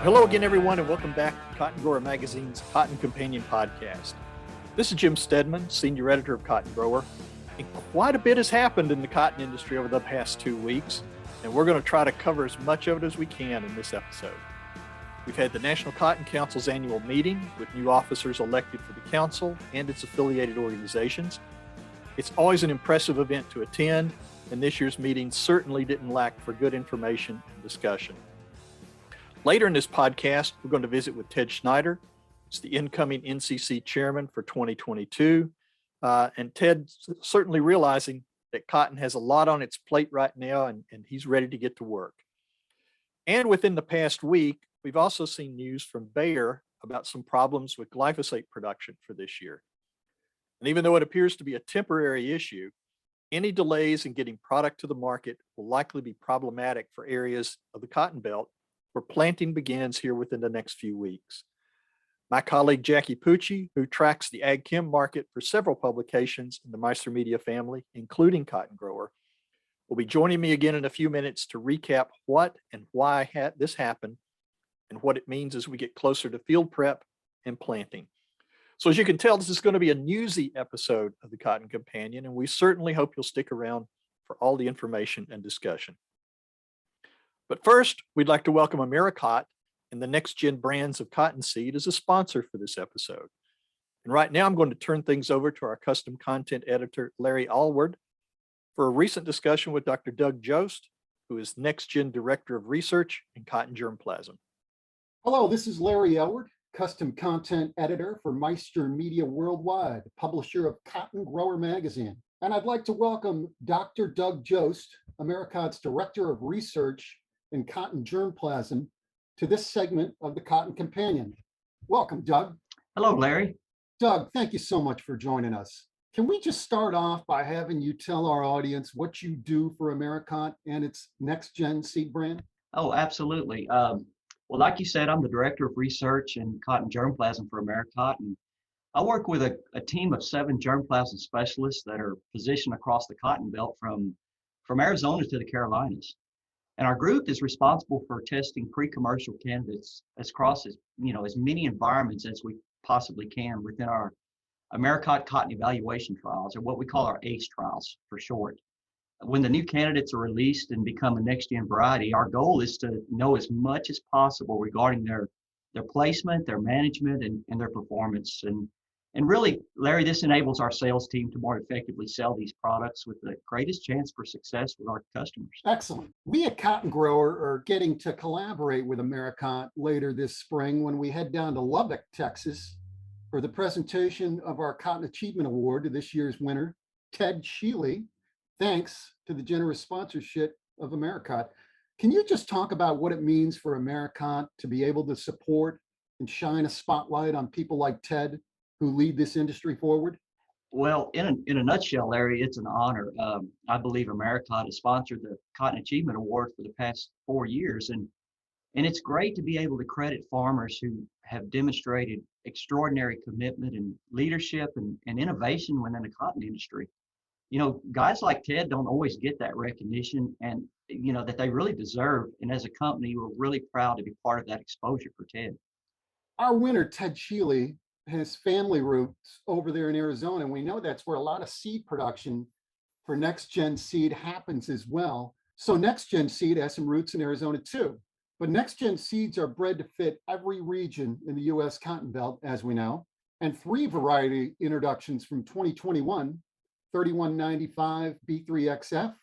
Hello again, everyone, and welcome back to Cotton Grower Magazine's Cotton Companion Podcast. This is Jim Stedman, Senior Editor of Cotton Grower, and quite a bit has happened in the cotton industry over the past 2 weeks, and we're going to try to cover as much of it as we can in this episode. We've had the National Cotton Council's annual meeting with new officers elected for the council and its affiliated organizations. It's always an impressive event to attend, and this year's meeting certainly didn't lack for good information and discussion. Later in this podcast, we're going to visit with Ted Schneider. He's the incoming NCC Chairman for 2022. And Ted's certainly realizing that cotton has a lot on its plate right now, and he's ready to get to work. And within the past week, we've also seen news from Bayer about some problems with glyphosate production for this year. And even though it appears to be a temporary issue, any delays in getting product to the market will likely be problematic for areas of the Cotton Belt where planting begins here within the next few weeks. My colleague Jackie Pucci, who tracks the ag chem market for several publications in the Meister Media family, including Cotton Grower, will be joining me again in a few minutes to recap what and why this happened and what it means as we get closer to field prep and planting. So as you can tell, this is going to be a newsy episode of the Cotton Companion, and we certainly hope you'll stick around for all the information and discussion. But first, we'd like to welcome Americot and the Next Gen Brands of Cottonseed as a sponsor for this episode. And right now, I'm going to turn things over to our custom content editor, Larry Alward, for a recent discussion with Dr. Doug Jost, who is Next Gen Director of Research in Cotton Germplasm. Hello, this is Larry Alward, custom content editor for Meister Media Worldwide, publisher of Cotton Grower Magazine. And I'd like to welcome Dr. Doug Jost, Americot's Director of Research in Cotton Germplasm, to this segment of the Cotton Companion. Welcome, Doug. Hello, Larry. Doug, thank you so much for joining us. Can we just start off by having you tell our audience what you do for Americot and its Next Gen seed brand? Oh, absolutely. Well, like you said, I'm the Director of Research in Cotton Germplasm for Americot, and I work with a team of 7 germplasm specialists that are positioned across the Cotton Belt from Arizona to the Carolinas. And our group is responsible for testing pre-commercial candidates across as many environments as we possibly can within our Americot Cotton Evaluation Trials, or what we call our ACE trials for short. When the new candidates are released and become a next-gen variety, our goal is to know as much as possible regarding their placement, their management, and their performance. And really, Larry, this enables our sales team to more effectively sell these products with the greatest chance for success with our customers. Excellent. We at Cotton Grower are getting to collaborate with Americot later this spring when we head down to Lubbock, Texas, for the presentation of our Cotton Achievement Award to this year's winner, Ted Schneider, thanks to the generous sponsorship of Americot. Can you just talk about what it means for Americot to be able to support and shine a spotlight on people like Ted, who lead this industry forward? Well, in a nutshell, Larry, it's an honor. I believe Americot has sponsored the Cotton Achievement Award for the past 4 years, and it's great to be able to credit farmers who have demonstrated extraordinary commitment and leadership and innovation within the cotton industry. You know, guys like Ted don't always get that recognition, and that they really deserve. And as a company, we're really proud to be part of that exposure for Ted. Our winner, Ted Schneider, has family roots over there in Arizona, and we know that's where a lot of seed production for Next Gen seed happens as well. So Next Gen seed has some roots in Arizona too. But Next Gen seeds are bred to fit every region in the US Cotton Belt, as we know, and 3 variety introductions from 2021, 3195 B3XF,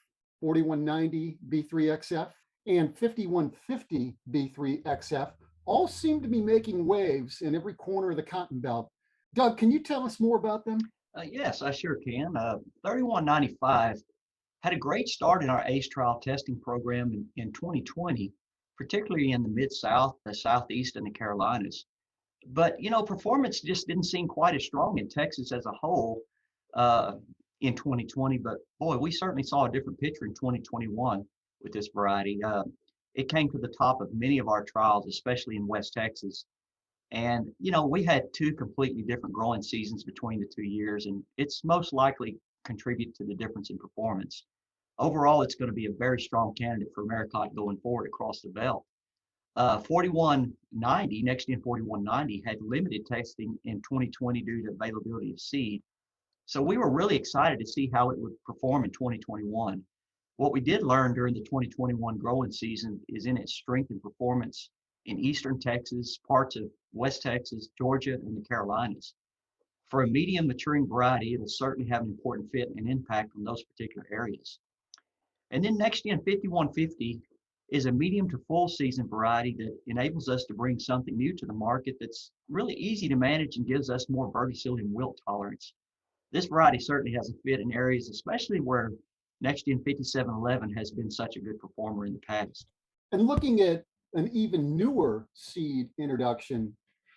4190 B3XF, and 5150 B3XF all seem to be making waves in every corner of the Cotton Belt. Doug, can you tell us more about them? Yes, I sure can. 3195 had a great start in our ACE trial testing program in 2020, particularly in the Mid-South, the Southeast, and the Carolinas. But, performance just didn't seem quite as strong in Texas as a whole in 2020. But, boy, we certainly saw a different picture in 2021 with this variety. It came to the top of many of our trials, especially in West Texas. And, we had 2 completely different growing seasons between the 2 years, and it's most likely contribute to the difference in performance. Overall, it's going to be a very strong candidate for Americot going forward across the belt. 4190, NextGen 4190 had limited testing in 2020 due to availability of seed. So we were really excited to see how it would perform in 2021. What we did learn during the 2021 growing season is in its strength and performance in Eastern Texas, parts of West Texas, Georgia, and the Carolinas. For a medium maturing variety, it'll certainly have an important fit and impact on those particular areas. And then NextGen 5150 is a medium to full season variety that enables us to bring something new to the market that's really easy to manage and gives us more verticillium wilt tolerance. This variety certainly has a fit in areas, especially where NextGen 5711 has been such a good performer in the past. And looking at an even newer seed introduction,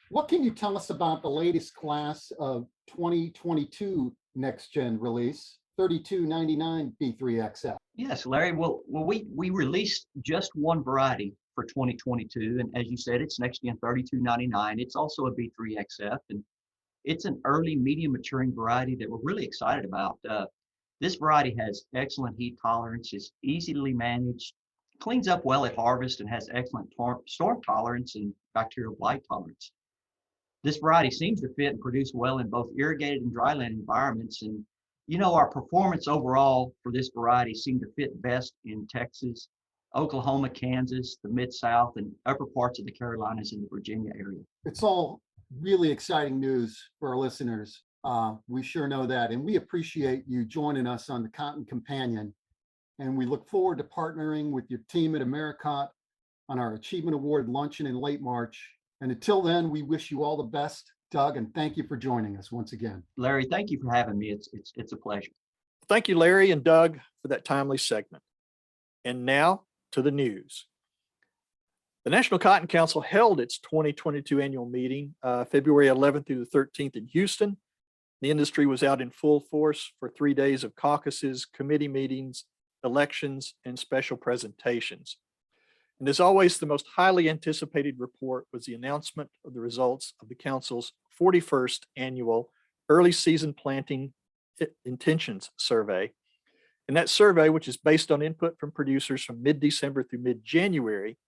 what can you tell us about the latest class of 2022 NextGen release, 3299 B3XF? Yes, Larry. Well, we released just one variety for 2022, and as you said, it's NextGen 3299. It's also a B3XF, and it's an early medium maturing variety that we're really excited about. This variety has excellent heat tolerance, is easily managed, cleans up well at harvest, and has excellent storm tolerance and bacterial blight tolerance. This variety seems to fit and produce well in both irrigated and dryland environments. And our performance overall for this variety seemed to fit best in Texas, Oklahoma, Kansas, the Mid-South, and upper parts of the Carolinas and the Virginia area. It's all really exciting news for our listeners. We sure know that. And we appreciate you joining us on the Cotton Companion. And we look forward to partnering with your team at AmeriCot on our Achievement Award luncheon in late March. And until then, we wish you all the best, Doug, and thank you for joining us once again. Larry, thank you for having me. It's a pleasure. Thank you, Larry and Doug, for that timely segment. And now to the news. The National Cotton Council held its 2022 annual meeting February 11th through the 13th in Houston. The industry was out in full force for 3 days of caucuses, committee meetings, elections, and special presentations. And as always, the most highly anticipated report was the announcement of the results of the Council's 41st annual early season planting intentions survey. And that survey, which is based on input from producers from mid-December through mid-January,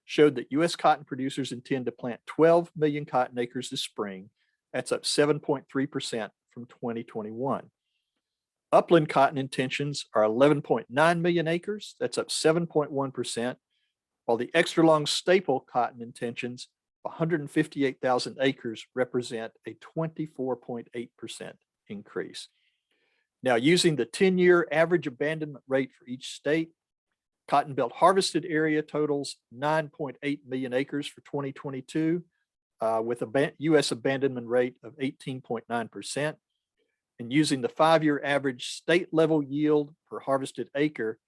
showed that U.S. cotton producers intend to plant 12 million cotton acres this spring. That's up 7.3% from 2021. Upland cotton intentions are 11.9 million acres. That's up 7.1%. While the extra long staple cotton intentions, 158,000 acres, represent a 24.8% increase. Now, using the 10-year average abandonment rate for each state, cotton belt harvested area totals 9.8 million acres for 2022, with a U.S. abandonment rate of 18.9%. And using the 5-year average state level yield per harvested acre,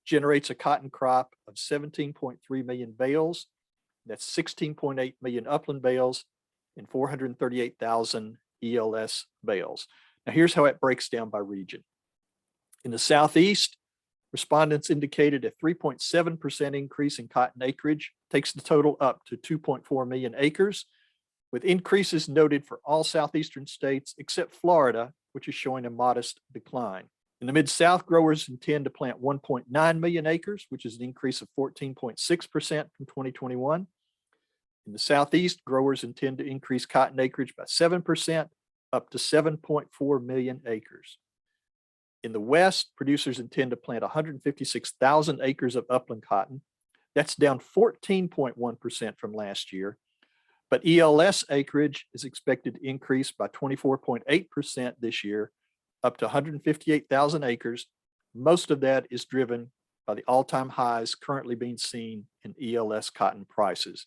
generates a cotton crop of 17.3 million bales. That's 16.8 million upland bales and 438,000 ELS bales. Now here's how it breaks down by region. In the Southeast, respondents indicated a 3.7% increase in cotton acreage, takes the total up to 2.4 million acres, with increases noted for all Southeastern states except Florida, which is showing a modest decline. In the Mid-South, growers intend to plant 1.9 million acres, which is an increase of 14.6% from 2021. In the Southeast, growers intend to increase cotton acreage by 7%, up to 7.4 million acres. In the West, producers intend to plant 156,000 acres of upland cotton. That's down 14.1% from last year. But ELS acreage is expected to increase by 24.8% this year, up to 158,000 acres. Most of that is driven by the all-time highs currently being seen in ELS cotton prices.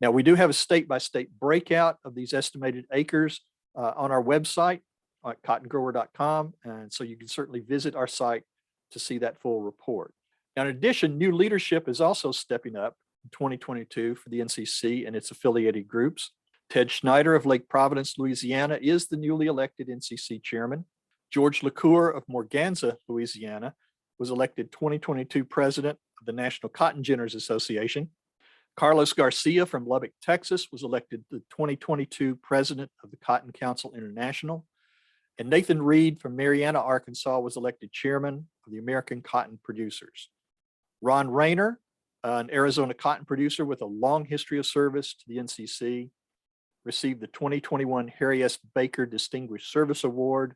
Now, we do have a state-by-state breakout of these estimated acres on our website at cottongrower.com, and so you can certainly visit our site to see that full report. Now, in addition, new leadership is also stepping up in 2022 for the NCC and its affiliated groups. Ted Schneider of Lake Providence, Louisiana, is the newly elected NCC chairman. George LaCour of Morganza, Louisiana, was elected 2022 president of the National Cotton Ginners Association. Carlos Garcia from Lubbock, Texas, was elected the 2022 president of the Cotton Council International. And Nathan Reed from Marianna, Arkansas, was elected chairman of the American Cotton Producers. Ron Rayner an Arizona cotton producer with a long history of service to the NCC, received the 2021 Harry S. Baker Distinguished Service Award.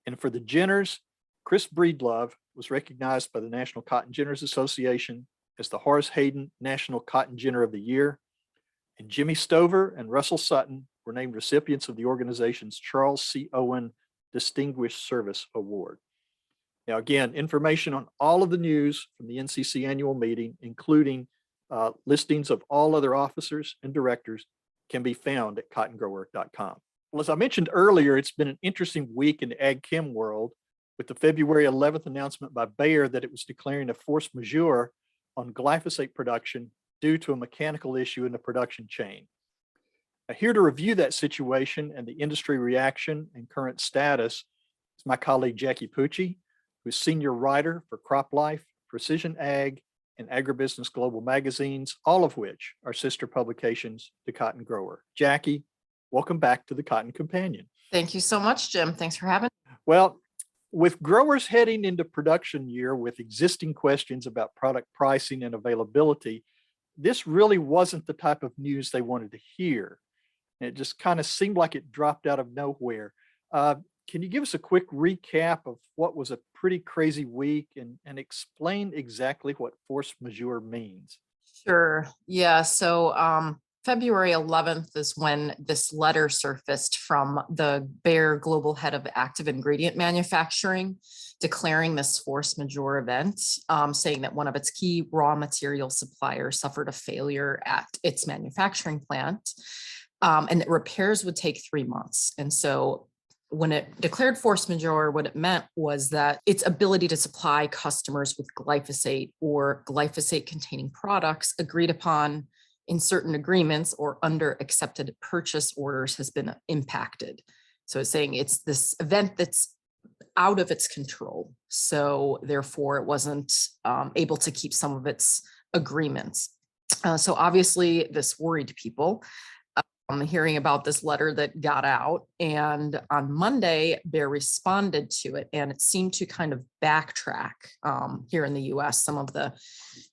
And for the ginners, Chris Breedlove was recognized by the National Cotton Ginners Association as the Horace Hayden National Cotton Ginner of the Year. And Jimmy Stover and Russell Sutton were named recipients of the organization's Charles C. Owen Distinguished Service Award. Now, again, information on all of the news from the NCC annual meeting, including listings of all other officers and directors, can be found at cottongrower.com. Well, as I mentioned earlier, it's been an interesting week in the ag chem world with the February 11th announcement by Bayer that it was declaring a force majeure on glyphosate production due to a mechanical issue in the production chain. Now, here to review that situation and the industry reaction and current status is my colleague Jackie Pucci, who's senior writer for Crop Life, Precision Ag, and Agribusiness Global magazines, all of which are sister publications to Cotton Grower. Jackie, welcome back to the Cotton Companion. Thank you so much, Jim. Thanks for having me. Well, with growers heading into production year with existing questions about product pricing and availability, this really wasn't the type of news they wanted to hear. It just kind of seemed like it dropped out of nowhere. Can you give us a quick recap of what was a pretty crazy week and explain exactly what force majeure means? Sure. Yeah. So February 11th is when this letter surfaced from the Bayer global head of active ingredient manufacturing, declaring this force majeure event, saying that one of its key raw material suppliers suffered a failure at its manufacturing plant, and that repairs would take 3 months. And so when it declared force majeure, what it meant was that its ability to supply customers with glyphosate or glyphosate containing products agreed upon in certain agreements or under accepted purchase orders has been impacted. So it's saying it's this event that's out of its control. So therefore it wasn't able to keep some of its agreements. So obviously this worried people. Hearing about this letter that got out, and on Monday Bayer responded to it, and it seemed to kind of backtrack here in the US some of the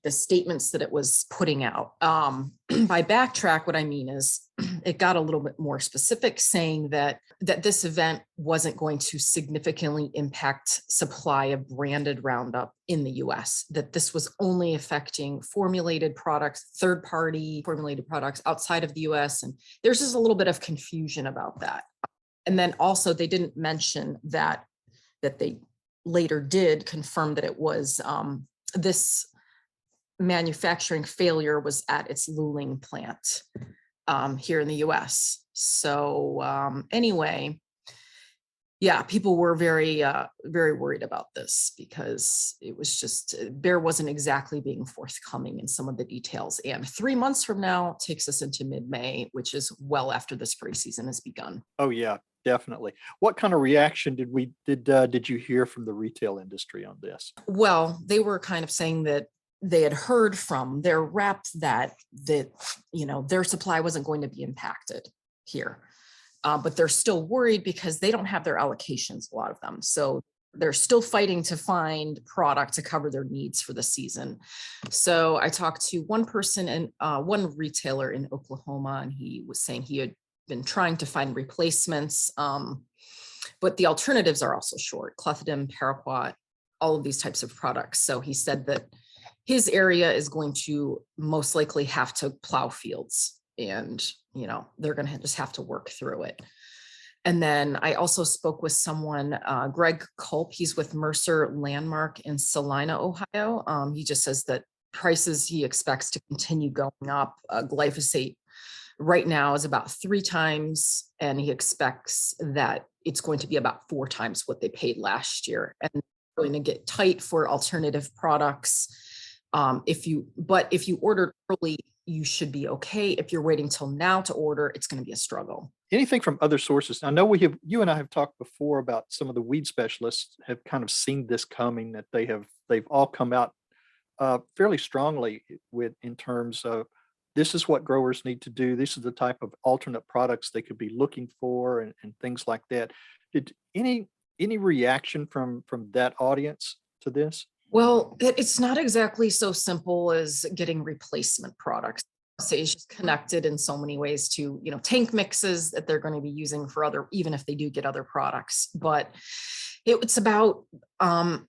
statements that it was putting out. By backtrack, what I mean is it got a little bit more specific, saying that this event wasn't going to significantly impact supply of branded Roundup in the US, that this was only affecting formulated products, third-party formulated products outside of the US. And there's just a little bit of confusion about that. And then also they didn't mention that they later did confirm that it was this manufacturing failure was at its Luling plant here in the US. So anyway, yeah, people were very worried about this because it was just, Bayer wasn't exactly being forthcoming in some of the details. And 3 months from now takes us into mid-May, which is well after the spring season has begun. Oh yeah, definitely. What kind of reaction did you hear from the retail industry on this? Well, they were kind of saying that they had heard from their rep that their supply wasn't going to be impacted here. But they're still worried because they don't have their allocations, a lot of them. So they're still fighting to find product to cover their needs for the season. So I talked to one person and one retailer in Oklahoma, and he was saying he had been trying to find replacements, but the alternatives are also short: clethodim, paraquat, all of these types of products. So he said that his area is going to most likely have to plow fields, and they're going to just have to work through it. And then I also spoke with someone, Greg Culp. He's with Mercer Landmark in Salina, Ohio. He just says that prices he expects to continue going up. Glyphosate right now is about 3 times, and he expects that it's going to be about 4 times what they paid last year, and going to get tight for alternative products. If you ordered early, you should be okay. If you're waiting till now to order, it's going to be a struggle. Anything from other sources? I know you and I have talked before about some of the weed specialists have kind of seen this coming, that they've all come out fairly strongly in terms of this is what growers need to do. This is the type of alternate products they could be looking for and things like that. Did any reaction from that audience to this? Well, it's not exactly so simple as getting replacement products. Say it's just connected in so many ways to, tank mixes that they're going to be using for other, even if they do get other products. But it's about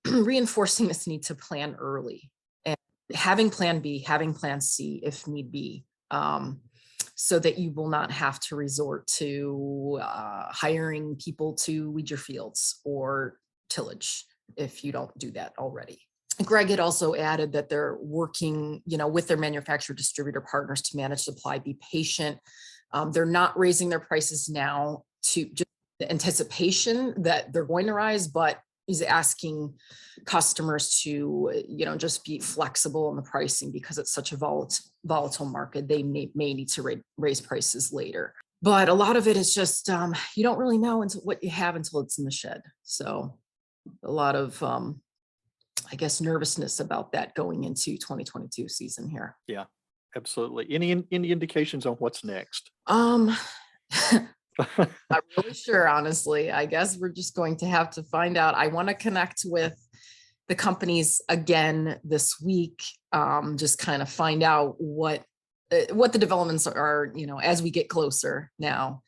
reinforcing this need to plan early and having plan B, having plan C if need be, so that you will not have to resort to hiring people to weed your fields or tillage if you don't do that already. Greg had also added that they're working, with their manufacturer distributor partners to manage supply, be patient. They're not raising their prices now to just the anticipation that they're going to rise, but he's asking customers to, just be flexible in the pricing because it's such a volatile market. They may need to raise prices later. But a lot of it is just, you don't really know until what you have until it's in the shed. So a lot of, I guess, nervousness about that going into 2022 season here. Yeah, absolutely. Any indications on what's next? I'm not really sure, honestly. I guess we're just going to have to find out. I want to connect with the companies again this week, just kind of find out what the developments are, as we get closer now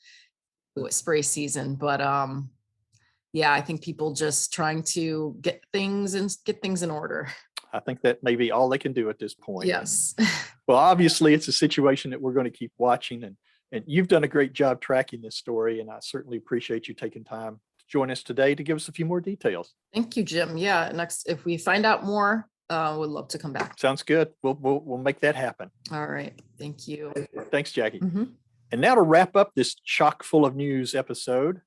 to spray season. But yeah, I think people just trying to get things in order. I think that may be all they can do at this point. Yes. Well, obviously, it's a situation that we're going to keep watching, and you've done a great job tracking this story, and I certainly appreciate you taking time to join us today to give us a few more details. Thank you, Jim. Yeah, next, if we find out more, would love to come back. Sounds good. We'll make that happen. All right. Thank you. Thanks, Jackie. Mm-hmm. And now to wrap up this chock full of news episode,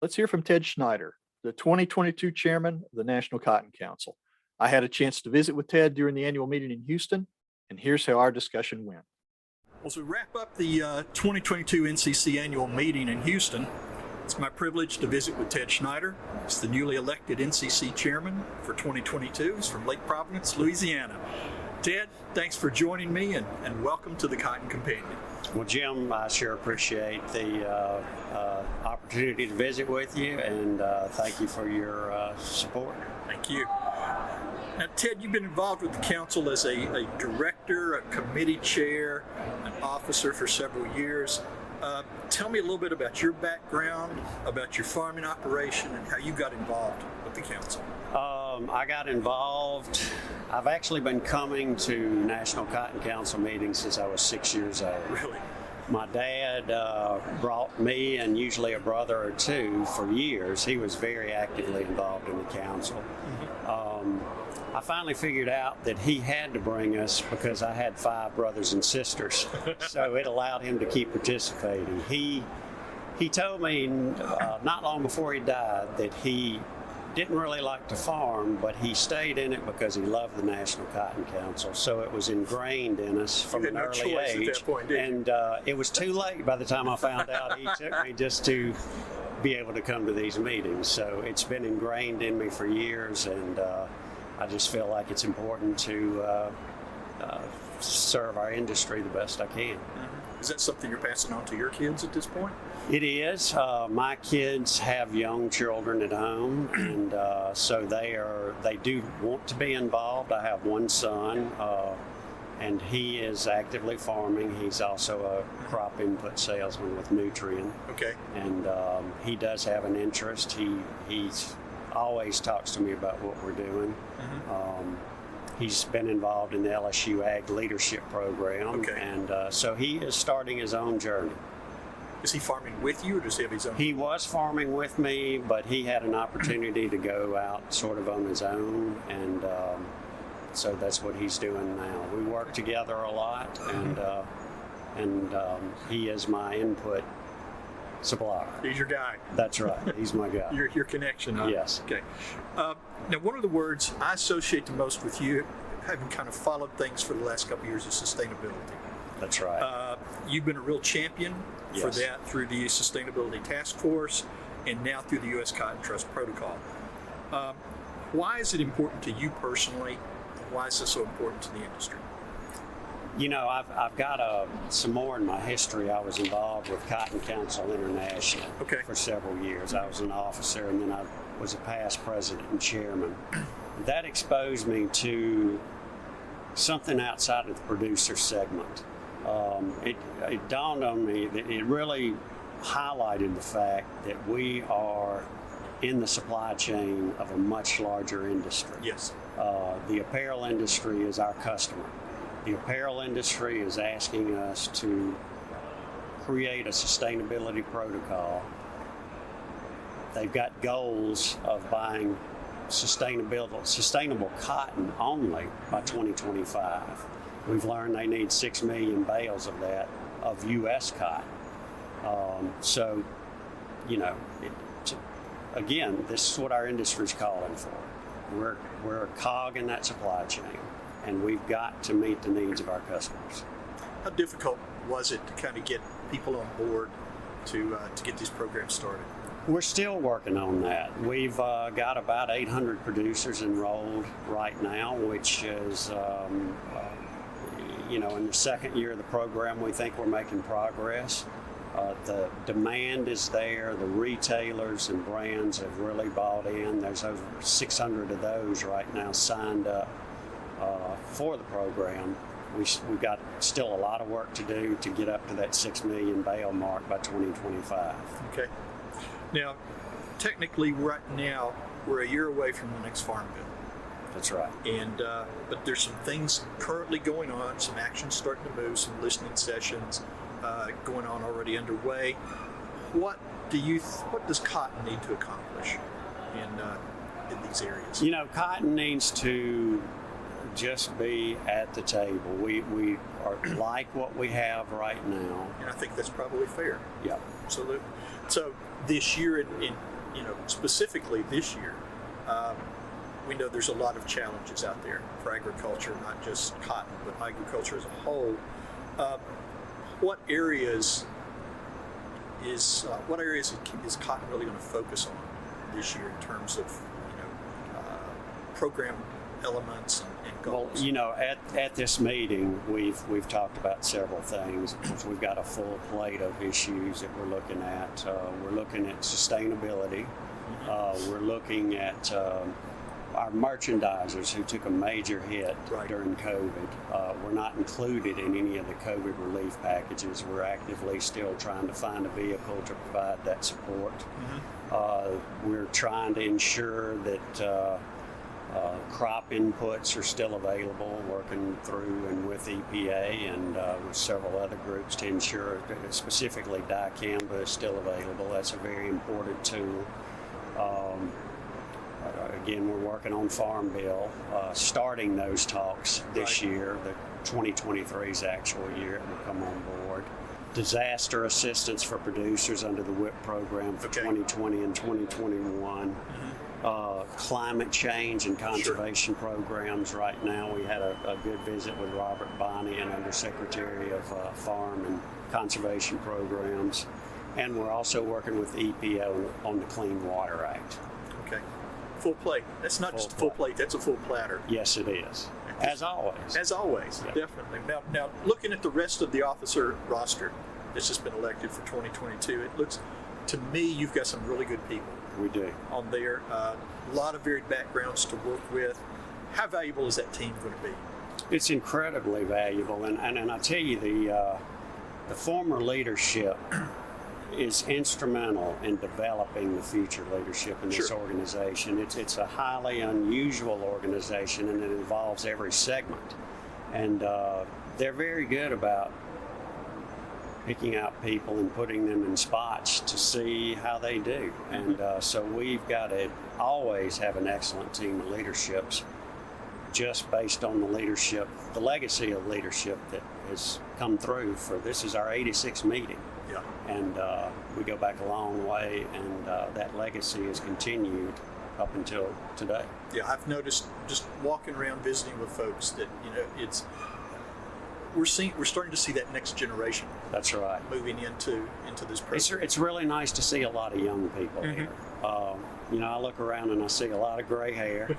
let's hear from Ted Schneider, the 2022 chairman of the National Cotton Council. I had a chance to visit with Ted during the annual meeting in Houston, and here's how our discussion went. As we wrap up the 2022 NCC annual meeting in Houston, it's my privilege to visit with Ted Schneider. He's the newly elected NCC chairman for 2022. He's from Lake Providence, Louisiana. Ted, thanks for joining me, and welcome to the Cotton Companion. Well, Jim, I sure appreciate the opportunity to visit with you, and thank you for your support. Thank you. Now, Ted, you've been involved with the council as a director, a committee chair, an officer for several years. Tell me a little bit about your background, about your farming operation, and how you got involved with the council. I got involved. I've actually been coming to National Cotton Council meetings since I was 6 years old. Really? My dad brought me and usually a brother or two for years. He was very actively involved in the council. Mm-hmm. I finally figured out that he had to bring us because I had 5 brothers and sisters, so it allowed him to keep participating. He told me not long before he died that he didn't really like to farm, but he stayed in it because he loved the National Cotton Council. So it was ingrained in us from an early age. At that point, and it was too late by the time I found out. He took me just to be able to come to these meetings. So it's been ingrained in me for years, and I just feel like it's important to serve our industry the best I can. Is that something you're passing on to your kids at this point? It is. My kids have young children at home, and so they do want to be involved. I have one son, and he is actively farming. He's also a crop input salesman with Nutrien. Okay. And he does have an interest. He always talks to me about what we're doing. Mm-hmm. He's been involved in the LSU Ag Leadership Program, okay. And so he is starting his own journey. Is he farming with you, or does he have his own? He was farming with me, but he had an opportunity to go out sort of on his own, and so that's what he's doing now. We work together a lot, and he is my input supplier. He's your guy. That's right. He's my guy. Your connection. Huh? Yes. Okay. Now, one of the words I associate the most with you, having kind of followed things for the last couple of years, is sustainability. That's right. You've been a real champion for Yes. that through the Sustainability Task Force and now through the U.S. Cotton Trust Protocol. Why is it important to you personally? Why is this so important to the industry? You know, I've got some more in my history. I was involved with Cotton Council International for several years. I was an officer, and then I was a past president and chairman. that exposed me to something outside of the producer segment. It dawned on me that it really highlighted the fact that we are in the supply chain of a much larger industry. Yes. The apparel industry is our customer. The apparel industry is asking us to create a sustainability protocol. They've got goals of buying sustainable cotton only by 2025. We've learned they need 6 million bales of that, of U.S. cotton. So, you know, again, this is what our industry's calling for. We're a cog in that supply chain, and we've got to meet the needs of our customers. How difficult was it to kind of get people on board to get these programs started? We're still working on that. We've got about 800 producers enrolled right now, which is, in the second year of the program, we think we're making progress. The demand is there. The retailers and brands have really bought in. There's over 600 of those right now signed up for the program. We've got still a lot of work to do to get up to that 6 million bale mark by 2025. Okay. Now, technically, right now, we're a year away from the next Farm Bill. That's right. And but there's some things currently going on, some action starting to move, some listening sessions going on already underway. What does cotton need to accomplish in these areas? You know, cotton needs to just be at the table. We are like what we have right now. And I think that's probably fair. Yeah. Absolutely. So this year, specifically this year, we know there's a lot of challenges out there for agriculture, not just cotton, but agriculture as a whole. What areas is cotton really going to focus on this year in terms of program elements and goals? Well, you know, at this meeting, we've talked about several things. We've got a full plate of issues that we're looking at. We're looking at sustainability. We're looking at our merchandisers who took a major hit during COVID. We're not included in any of the COVID relief packages. We're actively still trying to find a vehicle to provide that support. We're trying to ensure that crop inputs are still available, working through and with EPA and with several other groups to ensure that specifically dicamba is still available. That's a very important tool. Again, we're working on Farm Bill, starting those talks this year. The 2023's actual year it will come on board. Disaster assistance for producers under the WIP program for 2020 and 2021. Climate change and conservation programs. Right now, we had a good visit with Robert Bonney, an Undersecretary of Farm and Conservation Programs. And we're also working with EPA on the Clean Water Act. Okay. Full plate. That's not just a full plate, that's a full platter. Yes, it is. As always. As always, yeah. Definitely. Now, looking at the rest of the officer roster that's just been elected for 2022, it looks, to me, you've got some really good people. We do. On there. A lot of varied backgrounds to work with. How valuable is that team going to be? It's incredibly valuable. And I tell you, the former leadership is instrumental in developing the future leadership in this organization. It's a highly unusual organization, and it involves every segment. And they're very good about picking out people and putting them in spots to see how they do. And so we've got to always have an excellent team of leaderships just based on the leadership, the legacy of leadership that has come through for, this is our 86th meeting. Yeah. And we go back a long way, and that legacy has continued up until today. Yeah, I've noticed just walking around visiting with folks that, we're starting to see that next generation. That's right. Moving into this program. It's really nice to see a lot of young people here. I look around and I see a lot of gray hair.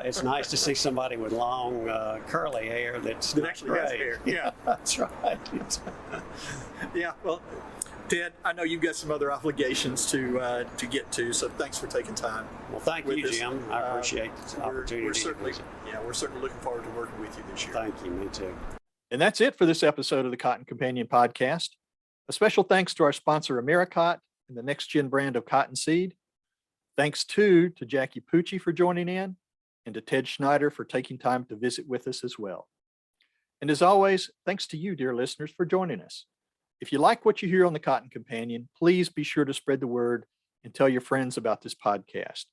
It's nice to see somebody with long curly hair that actually has hair. Yeah, that's right. Yeah. Well, Ted, I know you've got some other obligations to get to, so thanks for taking time. Well, thank with you, us. Jim. I appreciate the opportunity. We're certainly looking forward to working with you this year. Thank you. Me too. And that's it for this episode of the Cotton Companion Podcast. A special thanks to our sponsor, Americot, and the Next Gen brand of cottonseed. Thanks to Jackie Pucci for joining in, and to Ted Schneider for taking time to visit with us as well. And as always, thanks to you, dear listeners, for joining us. If you like what you hear on the Cotton Companion, please be sure to spread the word and tell your friends about this podcast.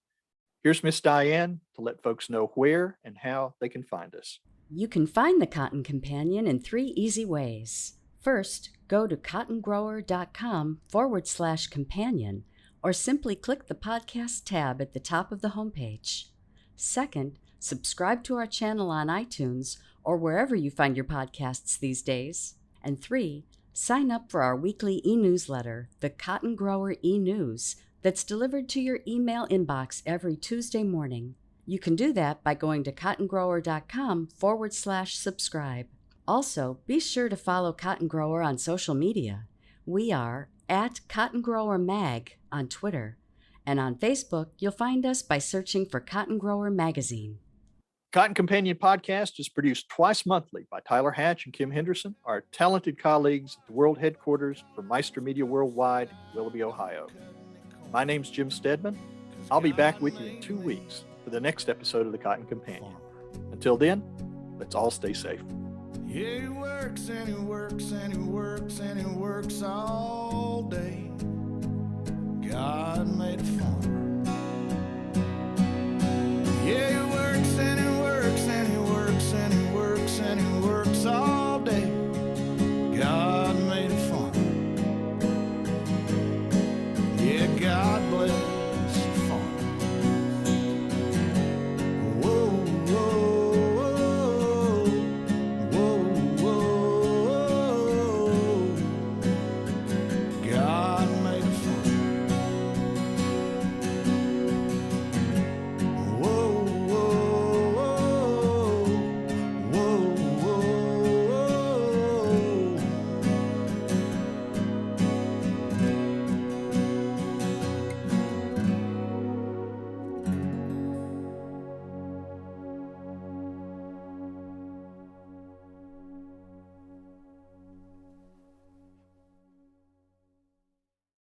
Here's Miss Diane to let folks know where and how they can find us. You can find the Cotton Companion in 3 easy ways. First, go to cottongrower.com/companion, or simply click the podcast tab at the top of the homepage. Second, subscribe to our channel on iTunes or wherever you find your podcasts these days. And 3, sign up for our weekly e-newsletter, the Cotton Grower e-News, that's delivered to your email inbox every Tuesday morning. You can do that by going to cottongrower.com/subscribe. Also, be sure to follow Cotton Grower on social media. We are at Cotton Grower Mag on Twitter. And on Facebook, you'll find us by searching for Cotton Grower Magazine. Cotton Companion Podcast is produced twice monthly by Tyler Hatch and Kim Henderson, our talented colleagues at the world headquarters for Meister Media Worldwide in Willoughby, Ohio. My name's Jim Stedman. I'll be back with you in 2 weeks for the next episode of the Cotton Companion. Until then, let's all stay safe. Yeah, he works and he works and he works and he works all day. God made a farmer. Yeah,